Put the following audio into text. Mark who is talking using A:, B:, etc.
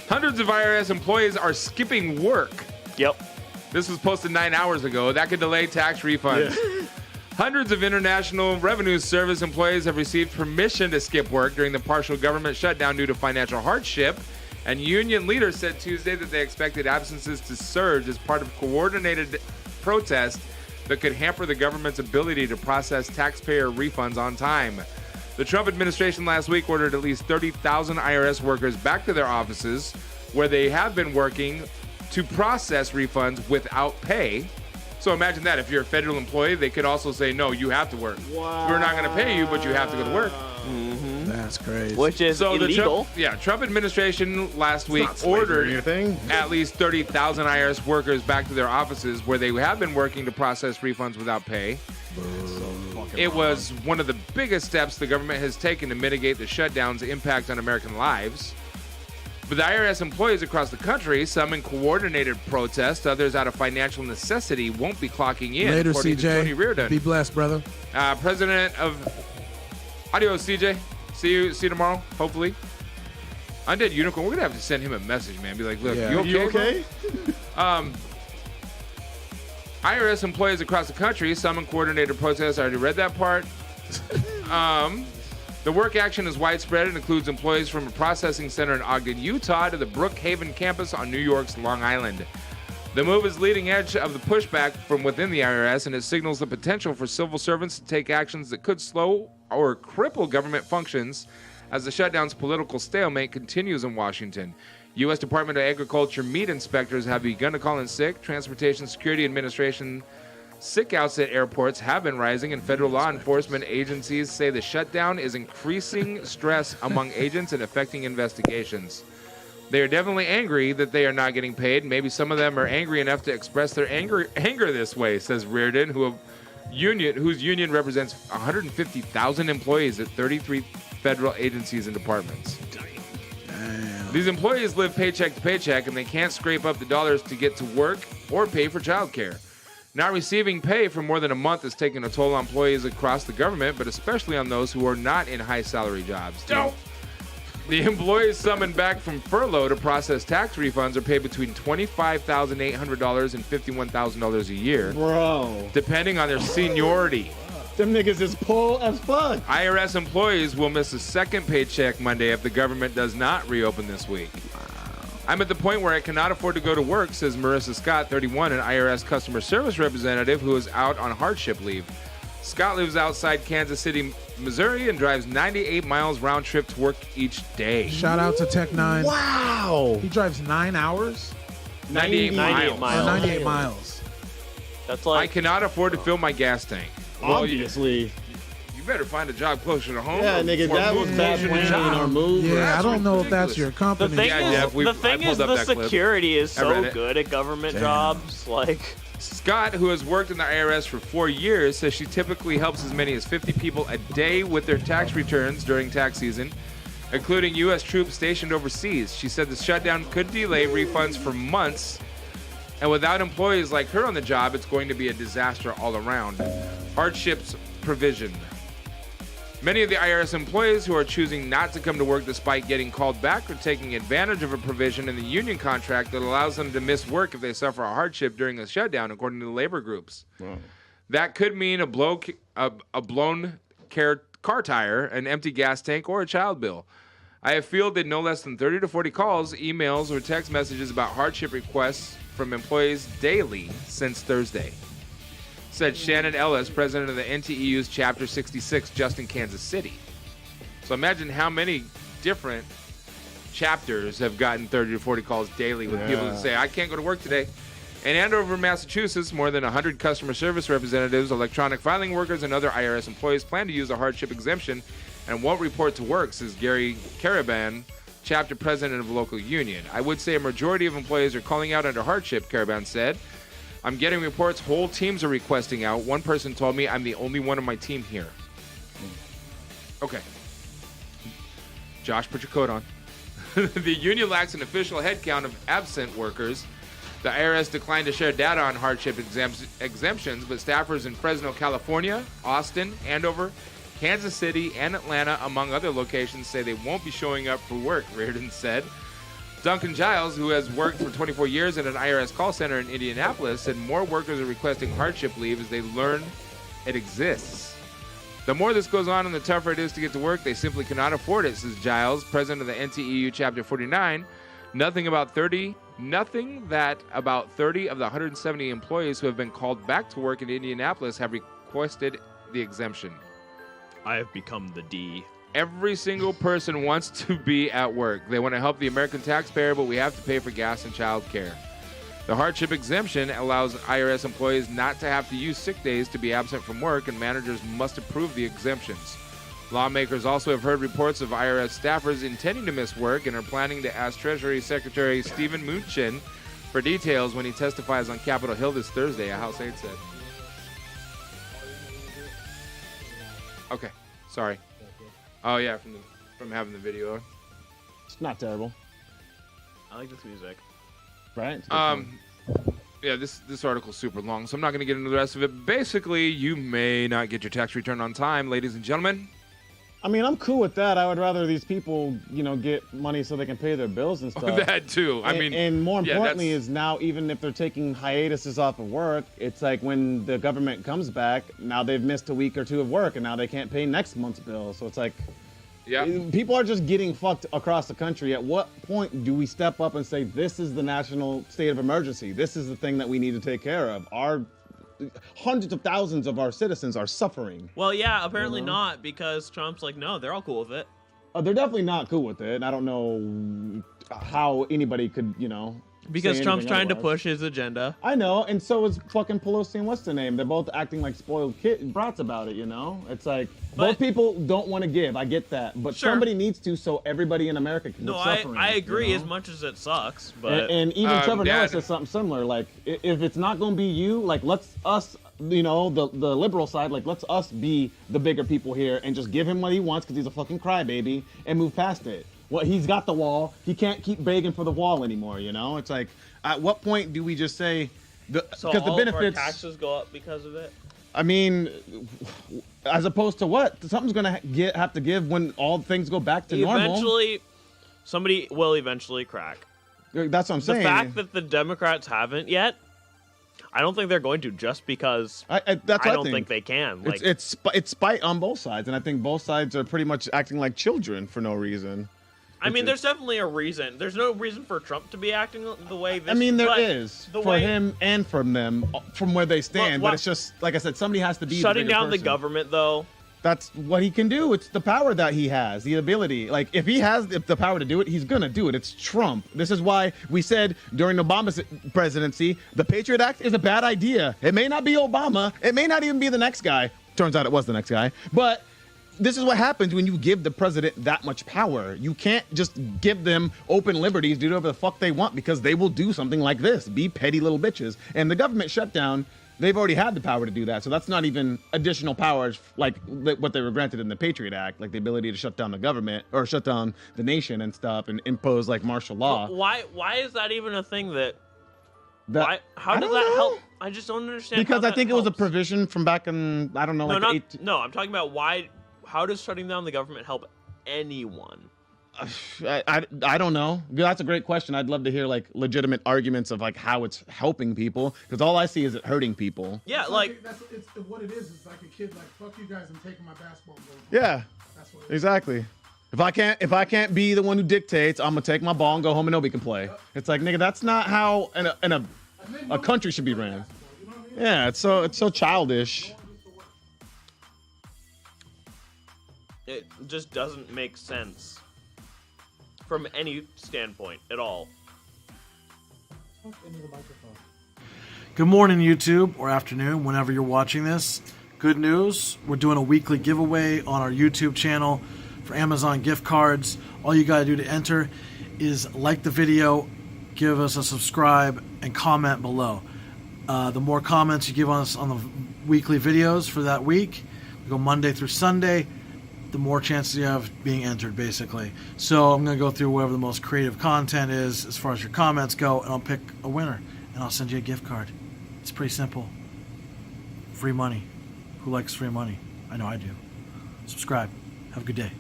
A: Hundreds of IRS employees are skipping work.
B: Yep.
A: This was posted 9 hours ago. That could delay tax refunds. Yeah. Hundreds of International Revenue Service employees have received permission to skip work during the partial government shutdown due to financial hardship. And union leaders said Tuesday that they expected absences to surge as part of coordinated protest that could hamper the government's ability to process taxpayer refunds on time. The Trump administration last week ordered at least 30,000 IRS workers back to their offices where they have been working to process refunds without pay. So imagine that. If you're a federal employee, they could also say, no, you have to work.
C: Wow.
A: We're not going to pay you, but you have to go to work.
B: Mm-hmm.
C: That's crazy.
B: Which is illegal.
A: Trump administration last week ordered at least 30,000 IRS workers back to their offices where they have been working to process refunds without pay. It was one of the biggest steps the government has taken to mitigate the shutdown's impact on American lives. But the IRS employees across the country, some in coordinated protest, others out of financial necessity, won't be clocking in.
C: Later,
A: according to
C: CJ.
A: Tony Reardon.
C: Be blessed, brother.
A: President of... Adios, CJ. See you tomorrow, hopefully. Undead Unicorn, we're going to have to send him a message, man. Be like, look, you okay? IRS employees across the country, some in coordinated protests. I already read that part. The work action is widespread and includes employees from a processing center in Ogden, Utah, to the Brookhaven campus on New York's Long Island. The move is leading edge of the pushback from within the IRS, and it signals the potential for civil servants to take actions that could slow or cripple government functions as the shutdown's political stalemate continues in Washington. U.S. Department of Agriculture meat inspectors have begun to call in sick. Transportation Security Administration sickouts at airports have been rising, and federal law enforcement agencies say the shutdown is increasing stress among agents and affecting investigations. They are definitely angry that they are not getting paid. Maybe some of them are angry enough to express their anger this way, says Reardon, whose union represents 150,000 employees at 33 federal agencies and departments.
C: Damn.
A: These employees live paycheck to paycheck, and they can't scrape up the dollars to get to work or pay for childcare. Not receiving pay for more than a month is taking a toll on employees across the government, but especially on those who are not in high-salary jobs. The employees summoned back from furlough to process tax refunds are paid between $25,800 and $51,000 a year.
C: Bro.
A: Depending on their seniority.
C: Them niggas is poor as fuck.
A: IRS employees will miss a second paycheck Monday if the government does not reopen this week. I'm at the point where I cannot afford to go to work, says Marissa Scott, 31, an IRS customer service representative who is out on hardship leave. Scott lives outside Kansas City, Missouri, and drives 98 miles round trip to work each day.
C: Shout out to Tech 9.
B: Wow.
C: He drives 9 hours?
A: 98 miles.
C: 98 miles.
B: That's like...
A: I cannot afford to fill my gas tank.
D: Obviously.
A: You better find a job closer to home.
D: Yeah, nigga, that was bad planning in our move.
C: Yeah, I don't know if that's your company.
B: The thing is the security is so good at government jobs. Like,
A: Scott, who has worked in the IRS for 4 years, says she typically helps as many as 50 people a day with their tax returns during tax season, including U.S. troops stationed overseas. She said the shutdown could delay refunds for months, and without employees like her on the job, it's going to be a disaster all around. Hardships provision. Many of the IRS employees who are choosing not to come to work despite getting called back are taking advantage of a provision in the union contract that allows them to miss work if they suffer a hardship during a shutdown, according to the labor groups. Wow. That could mean a blown car tire, an empty gas tank, or a child bill. I have fielded no less than 30 to 40 calls, emails, or text messages about hardship requests from employees daily since Thursday, said Shannon Ellis, president of the NTEU's Chapter 66, just in Kansas City. So imagine how many different chapters have gotten 30 to 40 calls daily with people that say, I can't go to work today. In Andover, Massachusetts, more than 100 customer service representatives, electronic filing workers, and other IRS employees plan to use a hardship exemption and won't report to work, says Gary Caraban, chapter president of a local union. I would say a majority of employees are calling out under hardship, Caraban said. I'm getting reports whole teams are requesting out. One person told me I'm the only one on my team here. Okay. Josh, put your coat on. The union lacks an official headcount of absent workers. The IRS declined to share data on hardship exemptions, but staffers in Fresno, California, Austin, Andover, Kansas City, and Atlanta, among other locations, say they won't be showing up for work, Reardon said. Duncan Giles, who has worked for 24 years at an IRS call center in Indianapolis, said more workers are requesting hardship leave as they learn it exists. The more this goes on and the tougher it is to get to work, they simply cannot afford it, says Giles, president of the NTEU Chapter 49. Nothing that about 30 of the 170 employees who have been called back to work in Indianapolis have requested the exemption.
B: I have become the D.
A: Every single person wants to be at work. They want to help the American taxpayer, but we have to pay for gas and child care. The hardship exemption allows IRS employees not to have to use sick days to be absent from work, and managers must approve the exemptions. Lawmakers also have heard reports of IRS staffers intending to miss work and are planning to ask Treasury Secretary Steven Mnuchin for details when he testifies on Capitol Hill this Thursday, a House aide said. Okay, sorry. Oh yeah, from having the video.
D: It's not terrible.
B: I like this music.
D: Right?
A: Yeah, this article's super long, so I'm not going to get into the rest of it. Basically, you may not get your tax return on time, ladies and gentlemen.
D: I mean, I'm cool with that. I would rather these people, get money so they can pay their bills and stuff.
A: That too.
D: And more importantly is now, even if they're taking hiatuses off of work, it's like when the government comes back, now they've missed a week or two of work, and now they can't pay next month's bill. So it's like, people are just getting fucked across the country. At what point do we step up and say, this is the national state of emergency? This is the thing that we need to take care of. Hundreds of thousands of our citizens are suffering.
B: Well, yeah, apparently not, because Trump's like, no, they're all cool with it.
D: They're definitely not cool with it. I don't know how anybody could,
B: Because Trump's trying to push his agenda.
D: I know, and so is fucking Pelosi and what's the name? They're both acting like spoiled brats about it, It's like, both people don't want to give. I get that. But somebody needs to, so everybody in America can quit suffering.
B: I agree as much as it sucks. But
D: and even Trevor Noah says something similar. Like, if it's not going to be you, like, let's us, the liberal side, like, let's us be the bigger people here and just give him what he wants because he's a fucking crybaby and move past it. Well, he's got the wall. He can't keep begging for the wall anymore, It's like, at what point do we just say, because the benefits...
B: of our taxes go up because of it?
D: I mean, as opposed to what? Something's going to have to give when all things go back to normal.
B: Somebody will eventually crack.
D: That's what I'm saying.
B: The fact that the Democrats haven't yet, I don't think they're going to, just because I don't think they can. Like,
D: it's spite on both sides, and I think both sides are pretty much acting like children for no reason.
B: I mean, there's definitely a reason. There's no reason for Trump to be acting the way this.
D: I mean, there is for him and from them, from where they stand. But it's just, like I said, somebody has to be
B: shutting down the government, though.
D: That's what he can do. It's the power that he has, the ability. Like, if he has the power to do it, he's gonna do it. It's Trump. This is why we said during Obama's presidency, the Patriot Act is a bad idea. It may not be Obama. It may not even be the next guy. Turns out it was the next guy. But this is what happens when you give the president that much power. You can't just give them open liberties, do whatever the fuck they want, because they will do something like this, be petty little bitches. And the government shutdown, they've already had the power to do that. So that's not even additional powers like what they were granted in the Patriot Act, like the ability to shut down the government or shut down the nation and stuff and impose like martial law.
B: Why is that even a thing how does that help? I just don't understand.
D: Because I think it was a provision from back in, I don't know,
B: No, I'm talking about how does shutting down the government help anyone?
D: I don't know. That's a great question. I'd love to hear like legitimate arguments of like how it's helping people, because all I see is it hurting people.
B: Yeah,
C: it's
B: like
C: it's what it is. It's like a kid like, fuck you guys, I'm taking my basketball goal.
D: Yeah,
C: that's what
D: exactly. If I can't be the one who dictates, I'm gonna take my ball and go home and nobody can play. It's like, nigga, that's not how a country should be ran. Yeah, it's so childish.
B: It just doesn't make sense from any standpoint at all.
E: Good morning, YouTube, or afternoon, whenever you're watching this. Good news, we're doing a weekly giveaway on our YouTube channel for Amazon gift cards. All you gotta do to enter is like the video, give us a subscribe, and comment below. The more comments you give us on the weekly videos for that week, we go Monday through Sunday, the more chances you have being entered, basically. So I'm going to go through whatever the most creative content is as far as your comments go, and I'll pick a winner, and I'll send you a gift card. It's pretty simple. Free money. Who likes free money? I know I do. Subscribe. Have a good day.